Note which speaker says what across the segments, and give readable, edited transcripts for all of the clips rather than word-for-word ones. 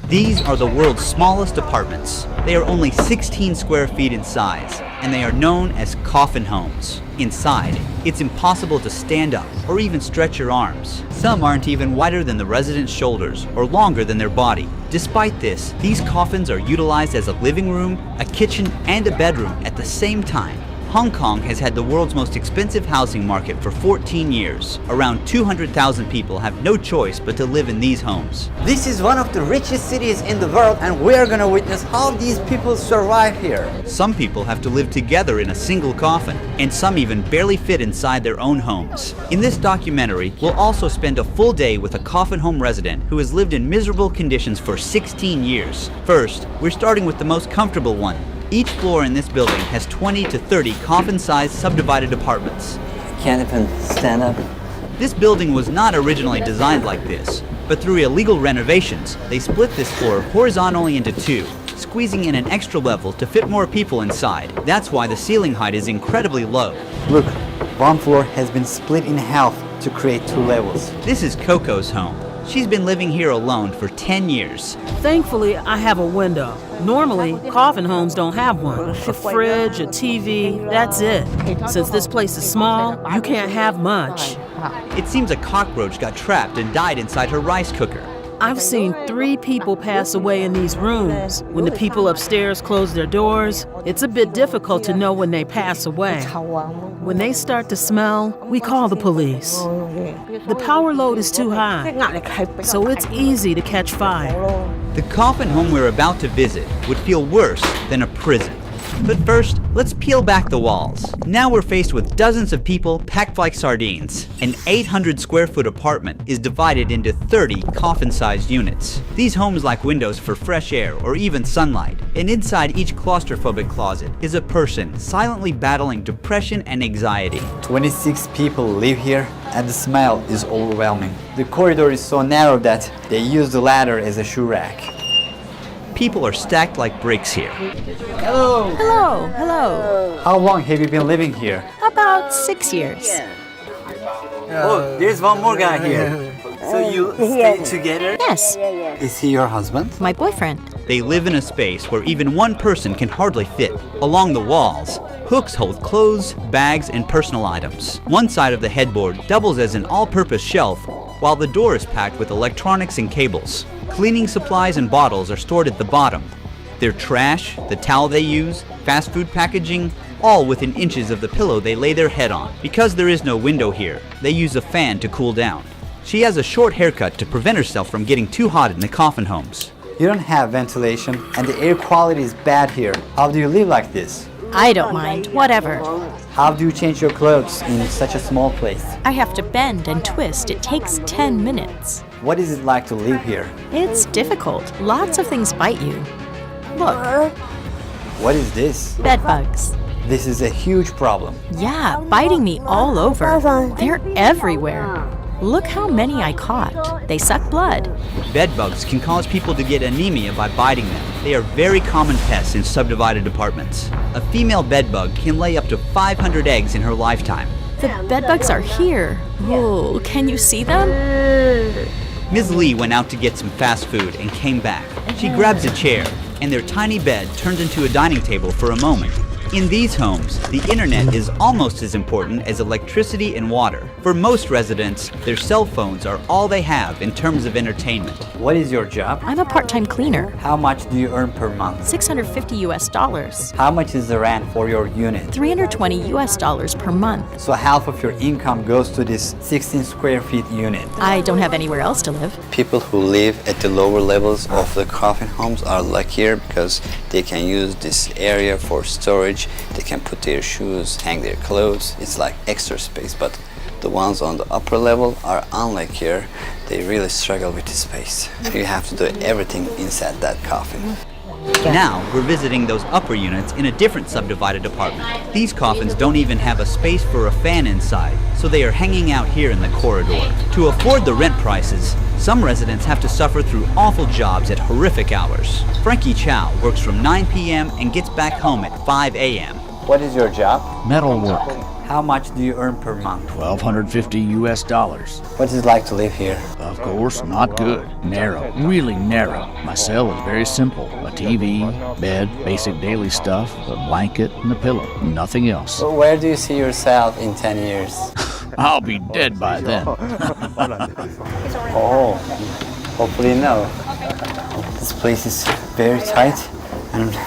Speaker 1: These are the world's smallest apartments. They are only 16 square feet in size, and they are known as coffin homes. Inside, it's impossible to stand up or even stretch your arms. Some aren't even wider than the resident's shoulders or longer than their body. Despite this, these coffins are utilized as a living room, a kitchen, and a bedroom at the same time. Hong Kong has had the world's most expensive housing market for 14 years. Around 200,000 people have no choice but to live in these homes.
Speaker 2: This is one of the richest cities in the world, and we are gonna witness how these people survive here.
Speaker 1: Some people have to live together in a single coffin, and some even barely fit inside their own homes. In this documentary, we'll also spend a full day with a coffin home resident who has lived in miserable conditions for 16 years. First, we're starting with the most comfortable one. Each floor in this building has 20 to 30 coffin-sized subdivided apartments.
Speaker 2: Can't even stand up.
Speaker 1: This building was not originally designed like this, but through illegal renovations, they split this floor horizontally into two, squeezing in an extra level to fit more people inside. That's why the ceiling height is incredibly low.
Speaker 2: Look, one floor has been split in half to create two levels.
Speaker 1: This is Coco's home. She's been living here alone for 10 years.
Speaker 3: Thankfully, I have a window. Normally, coffin homes don't have one. A fridge, a TV, that's it. Since this place is small, you can't have much.
Speaker 1: It seems a cockroach got trapped and died inside her rice cooker.
Speaker 3: I've seen 3 people pass away in these rooms. When the people upstairs close their doors, it's a bit difficult to know when they pass away. When they start to smell, we call the police. The power load is too high, so it's easy to catch fire.
Speaker 1: The coffin home we're about to visit would feel worse than a prison. But first, let's peel back the walls. Now we're faced with dozens of people packed like sardines. An 800 square foot apartment is divided into 30 coffin-sized units. These homes lack windows for fresh air or even sunlight. And inside each claustrophobic closet is a person silently battling depression and anxiety.
Speaker 2: 26 people live here, and the smell is overwhelming. The corridor is so narrow that they use the ladder as a shoe rack.
Speaker 1: People are stacked like bricks here.
Speaker 2: Hello!
Speaker 4: Hello, hello.
Speaker 2: How long have you been living here?
Speaker 4: About 6 years.
Speaker 2: Oh, there's one more guy here. So you stay together?
Speaker 4: Yes,
Speaker 2: Is he your husband?
Speaker 4: my boyfriend.
Speaker 1: They live in a space where even one person can hardly fit. Along the walls, hooks hold clothes, bags, and personal items. One side of the headboard doubles as an all-purpose shelf, while the door is packed with electronics and cables. Cleaning supplies and bottles are stored at the bottom. Their trash, the towel they use, fast food packaging, all within inches of the pillow they lay their head on. Because there is no window here, they use a fan to cool down. She has a short haircut to prevent herself from getting too hot in the coffin homes.
Speaker 2: You don't have ventilation, and the air quality is bad here. How do you live like this?
Speaker 4: I don't mind, whatever.
Speaker 2: How do you change your clothes in such a small place?
Speaker 4: I have to bend and twist. It takes 10 minutes.
Speaker 2: What is it like to live here?
Speaker 4: It's difficult. Lots of things bite you. Look,
Speaker 2: What is this?
Speaker 4: bed bugs.
Speaker 2: This is a huge problem.
Speaker 4: Yeah, biting me all over. They're everywhere. Look how many I caught. They suck blood.
Speaker 1: Bed bugs can cause people to get anemia by biting them. They are very common pests in subdivided apartments. A female bed bug can lay up to 500 eggs in her lifetime.
Speaker 4: The bed bugs are here. Oh, can you see them?
Speaker 1: Ms. Lee went out to get some fast food and came back. She grabs a chair, and their tiny bed turns into a dining table for a moment. In these homes, the internet is almost as important as electricity and water. For most residents, their cell phones are all they have in terms of entertainment.
Speaker 2: What is your job?
Speaker 4: I'm a part-time cleaner.
Speaker 2: How much do you earn per month?
Speaker 4: $650 US.
Speaker 2: How much is the rent for your unit?
Speaker 4: $320 US per month.
Speaker 2: So half of your income goes to this 16 square feet unit.
Speaker 4: I don't have anywhere else to live.
Speaker 5: People who live at the lower levels of the coffin homes are luckier because they can use this area for storage. They can put their shoes, hang their clothes. It's like extra space, but the ones on the upper level are unlike here. They really struggle with the space. You have to do everything inside that coffin.
Speaker 1: Now, we're visiting those upper units in a different subdivided apartment. These coffins don't even have a space for a fan inside, so they are hanging out here in the corridor. To afford the rent prices, some residents have to suffer through awful jobs at horrific hours. Frankie Chow works from 9 p.m. and gets back home at 5 a.m.
Speaker 2: What is your job?
Speaker 6: Metal work.
Speaker 2: How much do you earn per month?
Speaker 6: $1,250 US.
Speaker 2: What is it like to live here?
Speaker 6: Of course, not good. Narrow, really narrow. My cell is very simple. A TV, bed, basic daily stuff, a blanket, and a pillow. Nothing else.
Speaker 2: So where do you see yourself in 10 years?
Speaker 6: I'll be dead by then.
Speaker 2: Oh, hopefully no. This place is very tight and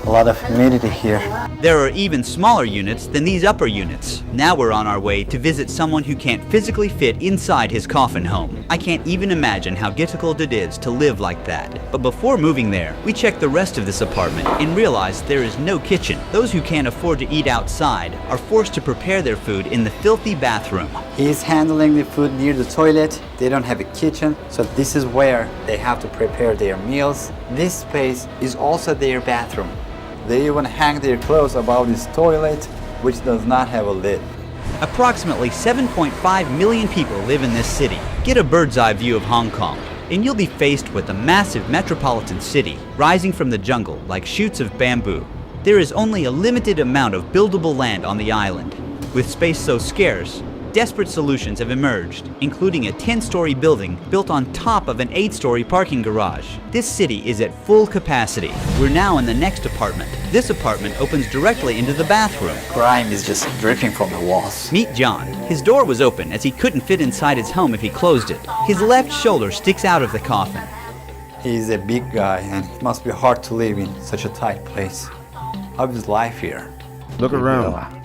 Speaker 2: a lot of humidity here.
Speaker 1: There are even smaller units than these upper units. Now we're on our way to visit someone who can't physically fit inside his coffin home. I can't even imagine how difficult it is to live like that. But before moving there, we check the rest of this apartment and realize there is no kitchen. Those who can't afford to eat outside are forced to prepare their food in the filthy bathroom.
Speaker 2: He's handling the food near the toilet. They don't have a kitchen, so this is where they have to prepare their meals. This space is also their bathroom. They even hang their clothes above this toilet, which does not have a lid.
Speaker 1: Approximately 7.5 million people live in this city. Get a bird's eye view of Hong Kong, and you'll be faced with a massive metropolitan city rising from the jungle like shoots of bamboo. There is only a limited amount of buildable land on the island. With space so scarce, desperate solutions have emerged, including a 10-story building built on top of an 8-story parking garage. This city is at full capacity. We're now in the next apartment. This apartment opens directly into the bathroom.
Speaker 2: Grime is just dripping from the walls.
Speaker 1: Meet John. His door was open as he couldn't fit inside his home if he closed it. His left shoulder sticks out of the coffin.
Speaker 2: He's a big guy and it must be hard to live in such a tight place. How is life here?
Speaker 7: Look around.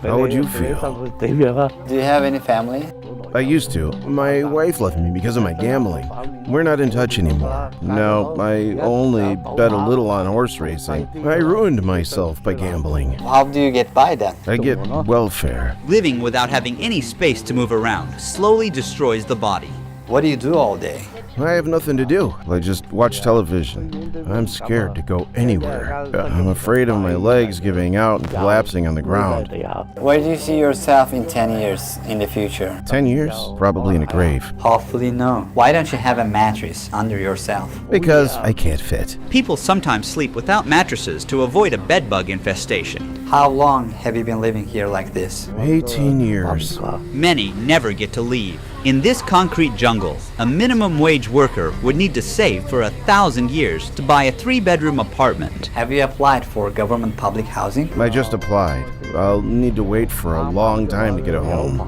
Speaker 7: How would you feel?
Speaker 2: Do you have any family?
Speaker 7: I used to. My wife left me because of my gambling. We're not in touch anymore. No, I only bet a little on horse racing. I ruined myself by gambling.
Speaker 2: How do you get by then?
Speaker 7: I get welfare.
Speaker 1: Living without having any space to move around slowly destroys the body.
Speaker 2: What do you do all day?
Speaker 7: I have nothing to do. I just watch television. I'm scared to go anywhere. I'm afraid of my legs giving out and collapsing on the ground.
Speaker 2: Where do you see yourself in 10 years in the future?
Speaker 7: 10 years? Probably in a grave.
Speaker 2: Hopefully no. Why don't you have a mattress under yourself?
Speaker 7: Because I can't fit.
Speaker 1: People sometimes sleep without mattresses to avoid a bedbug infestation.
Speaker 2: How long have you been living here like this?
Speaker 7: 18 years.
Speaker 1: Many never get to leave. In this concrete jungle, a minimum wage worker would need to save for 1,000 years to buy a 3-bedroom apartment.
Speaker 2: Have you applied for government public housing?
Speaker 7: I just applied. I'll need to wait for a long time to get a home.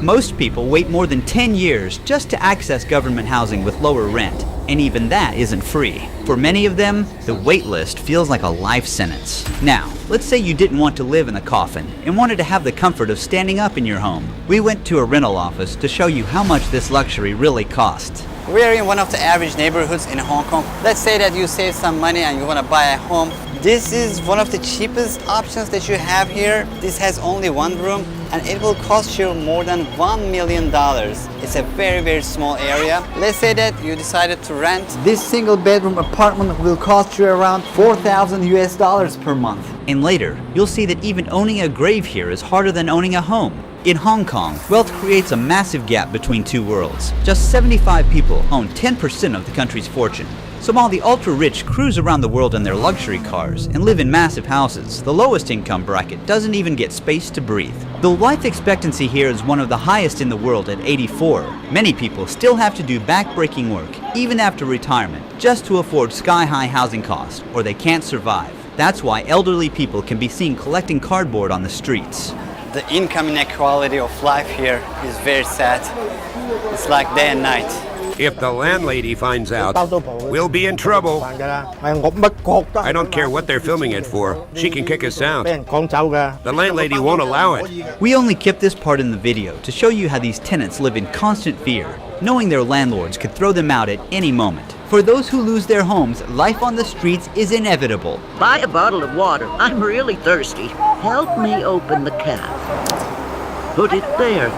Speaker 1: Most people wait more than 10 years just to access government housing with lower rent, and even that isn't free. For many of them, the wait list feels like a life sentence. Now, let's say you didn't want to live in a coffin and wanted to have the comfort of standing up in your home. We went to a rental office to show you how much this luxury really costs.
Speaker 5: We're in one of the average neighborhoods in Hong Kong. Let's say that you save some money and you want to buy a home. This is one of the cheapest options that you have here. This has only one room and it will cost you more than $1 million. It's a very, very small area. Let's say that you decided to rent.
Speaker 2: This single bedroom apartment will cost you around $4,000 per month.
Speaker 1: And later, you'll see that even owning a grave here is harder than owning a home. In Hong Kong, wealth creates a massive gap between two worlds. Just 75 people own 10% of the country's fortune. So while the ultra-rich cruise around the world in their luxury cars and live in massive houses, the lowest income bracket doesn't even get space to breathe. Though life expectancy here is one of the highest in the world at 84, many people still have to do back-breaking work, even after retirement, just to afford sky-high housing costs, or they can't survive. That's why elderly people can be seen collecting cardboard on the streets.
Speaker 5: The income inequality of life here is very sad. It's like day and night.
Speaker 8: If the landlady finds out, we'll be in trouble. I don't care what they're filming it for. She can kick us out. The landlady won't allow it.
Speaker 1: We only kept this part in the video to show you how these tenants live in constant fear, knowing their landlords could throw them out at any moment. For those who lose their homes, life on the streets is inevitable.
Speaker 9: Buy a bottle of water. I'm really thirsty. Help me open the cap. Put it there.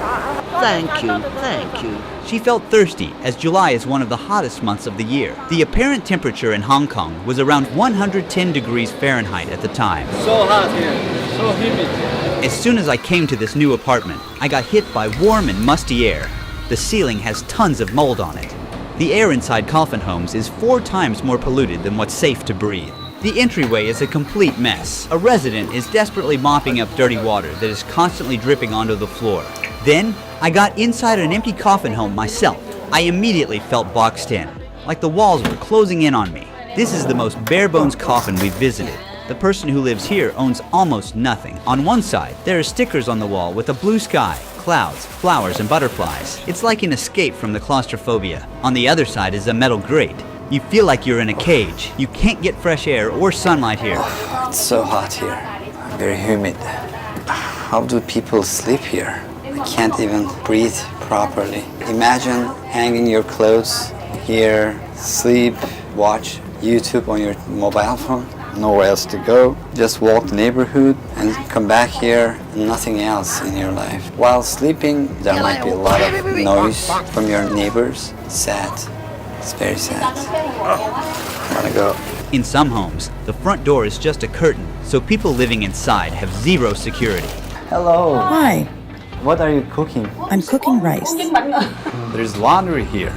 Speaker 9: Thank you, thank you.
Speaker 1: She felt thirsty as July is one of the hottest months of the year. The apparent temperature in Hong Kong was around 110 degrees Fahrenheit at the time.
Speaker 2: So hot here, so humid.
Speaker 1: As soon as I came to this new apartment, I got hit by warm and musty air. The ceiling has tons of mold on it. The air inside coffin homes is 4 times more polluted than what's safe to breathe. The entryway is a complete mess. A resident is desperately mopping up dirty water that is constantly dripping onto the floor. Then, I got inside an empty coffin home myself. I immediately felt boxed in, like the walls were closing in on me. This is the most bare-bones coffin we've visited. The person who lives here owns almost nothing. On one side, there are stickers on the wall with a blue sky, clouds, flowers, and butterflies. It's like an escape from the claustrophobia. On the other side is a metal grate. You feel like you're in a cage. You can't get fresh air or sunlight here.
Speaker 5: Oh, it's so hot here. Very humid. How do people sleep here? I can't even breathe properly. Imagine hanging your clothes here, sleep, watch YouTube on your mobile phone. Nowhere else to go. Just walk the neighborhood and come back here. Nothing else in your life. While sleeping, there might be a lot of noise from your neighbors. Sad. It's very sad. I wanna go.
Speaker 1: In some homes, the front door is just a curtain, so people living inside have zero security.
Speaker 2: Hello.
Speaker 10: Hi,
Speaker 2: What are you cooking?
Speaker 10: I'm cooking rice.
Speaker 2: There's laundry here.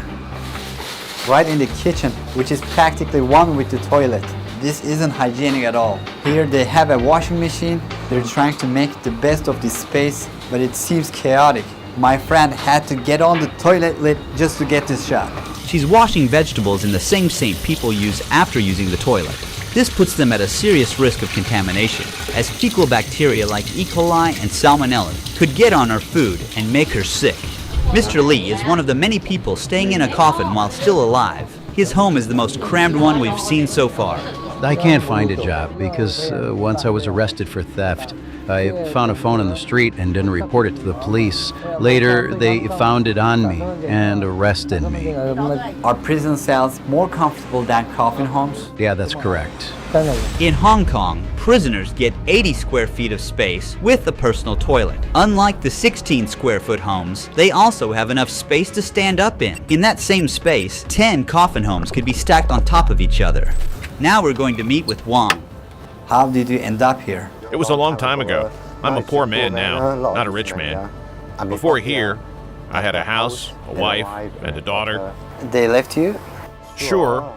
Speaker 2: Right in the kitchen, which is practically one with the toilet. This isn't hygienic at all. Here they have a washing machine. They're trying to make the best of this space, but it seems chaotic. My friend had to get on the toilet lid just to get this shot.
Speaker 1: She's washing vegetables in the same sink people use after using the toilet. This puts them at a serious risk of contamination, as fecal bacteria like E. coli and salmonella could get on her food and make her sick. Mr. Lee is one of the many people staying in a coffin while still alive. His home is the most crammed one we've seen so far.
Speaker 11: I can't find a job because once I was arrested for theft. I found a phone in the street and didn't report it to the police. Later, they found it on me and arrested me.
Speaker 2: Are prison cells more comfortable than coffin homes?
Speaker 11: Yeah, that's correct.
Speaker 1: In Hong Kong, prisoners get 80 square feet of space with a personal toilet. Unlike the 16 square foot homes, they also have enough space to stand up in. In that same space, 10 coffin homes could be stacked on top of each other. Now we're going to meet with Wong.
Speaker 2: How did you end up here?
Speaker 12: It was a long time ago. I'm a poor man now, not a rich man. Before here, I had a house, a wife, and a daughter.
Speaker 5: They left you?
Speaker 12: Sure,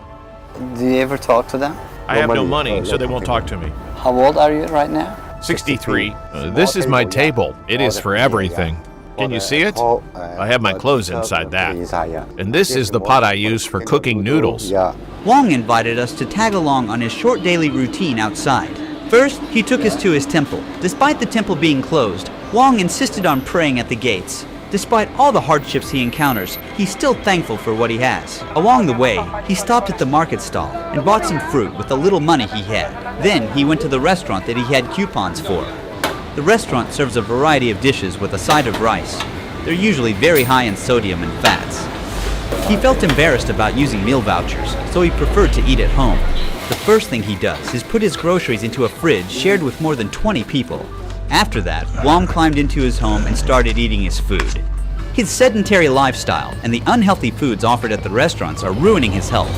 Speaker 5: Do you ever talk to them?
Speaker 12: I have no money, so they won't talk to me.
Speaker 5: How old are you right now?
Speaker 12: 63. This is my table. It is for everything. Can you see it? I have my clothes inside that. And this is the pot I use for cooking noodles.
Speaker 1: Wong invited us to tag along on his short daily routine outside. First, he took us to his temple. Despite the temple being closed, Wong insisted on praying at the gates. Despite all the hardships he encounters, he's still thankful for what he has. Along the way, he stopped at the market stall and bought some fruit with the little money he had. Then he went to the restaurant that he had coupons for. The restaurant serves a variety of dishes with a side of rice. They're usually very high in sodium and fats. He felt embarrassed about using meal vouchers, so he preferred to eat at home. The first thing he does is put his groceries into a fridge shared with more than 20 people. After that, Wong climbed into his home and started eating his food. His sedentary lifestyle and the unhealthy foods offered at the restaurants are ruining his health.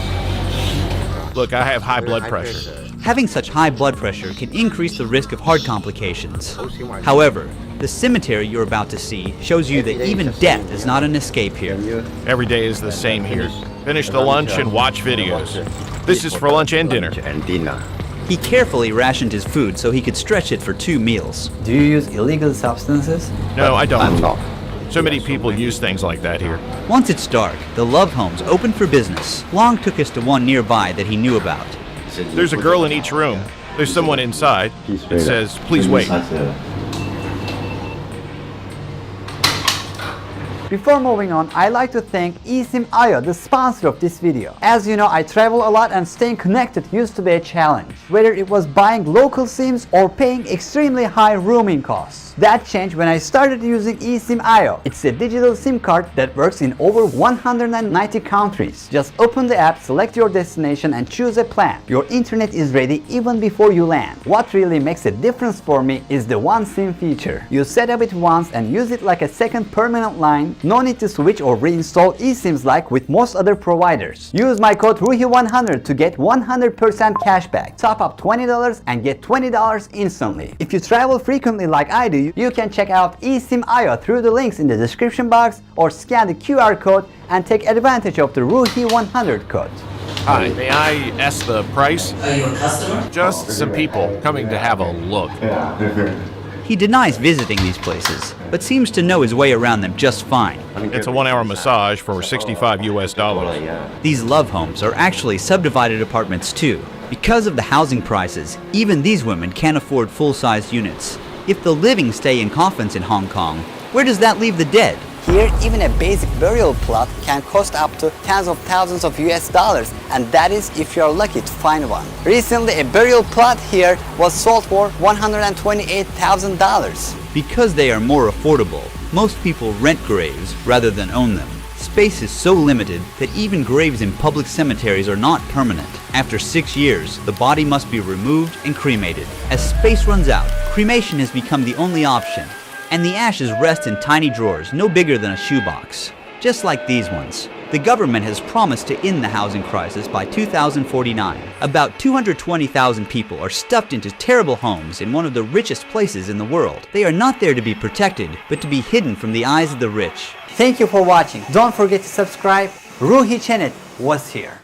Speaker 12: Look, I have high blood pressure.
Speaker 1: Having such high blood pressure can increase the risk of heart complications. However, the cemetery you're about to see shows you that even death is not an escape here.
Speaker 12: Every day is the same here. Finish the lunch and watch videos. This is for lunch and dinner.
Speaker 1: He carefully rationed his food so he could stretch it for 2 meals.
Speaker 2: Do you use illegal substances?
Speaker 12: No, I don't. So many people use things like that here.
Speaker 1: Once it's dark, the love homes open for business. Wong took us to one nearby that he knew about.
Speaker 12: There's a girl in each room. There's someone inside. It says, please wait.
Speaker 2: Before moving on, I'd like to thank eSIM IO, the sponsor of this video. As you know, I travel a lot and staying connected used to be a challenge. Whether it was buying local SIMs or paying extremely high roaming costs. That changed when I started using eSIM IO. It's a digital SIM card that works in over 190 countries. Just open the app, select your destination and choose a plan. Your internet is ready even before you land. What really makes a difference for me is the One SIM feature. You set up it once and use it like a second permanent line. No need to switch or reinstall eSIMs like with most other providers. Use my code RUHI100 to get 100% cashback. Top up $20 and get $20 instantly. If you travel frequently like I do, you can check out eSIM IO through the links in the description box or scan the QR code and take advantage of the RUHI100 code.
Speaker 12: Hi, may I ask the price?
Speaker 10: Are you a customer?
Speaker 12: Just some people coming to have a look.
Speaker 1: He denies visiting these places, but seems to know his way around them just fine.
Speaker 12: It's a 1-hour massage for $65 US.
Speaker 1: These love homes are actually subdivided apartments too. Because of the housing prices, even these women can't afford full-sized units. If the living stay in coffins in Hong Kong, where does that leave the dead?
Speaker 5: Here, even a basic burial plot can cost up to tens of thousands of US dollars, and that is if you're lucky to find one. Recently, a burial plot here was sold for $128,000.
Speaker 1: Because they are more affordable, most people rent graves rather than own them. Space is so limited that even graves in public cemeteries are not permanent. After 6 years, the body must be removed and cremated. As space runs out, cremation has become the only option, and the ashes rest in tiny drawers no bigger than a shoebox, just like these ones. The government has promised to end the housing crisis by 2049. About 220,000 people are stuffed into terrible homes in one of the richest places in the world. They are not there to be protected, but to be hidden from the eyes of the rich.
Speaker 2: Thank you for watching. Don't forget to subscribe. Ruhi Chenet was here.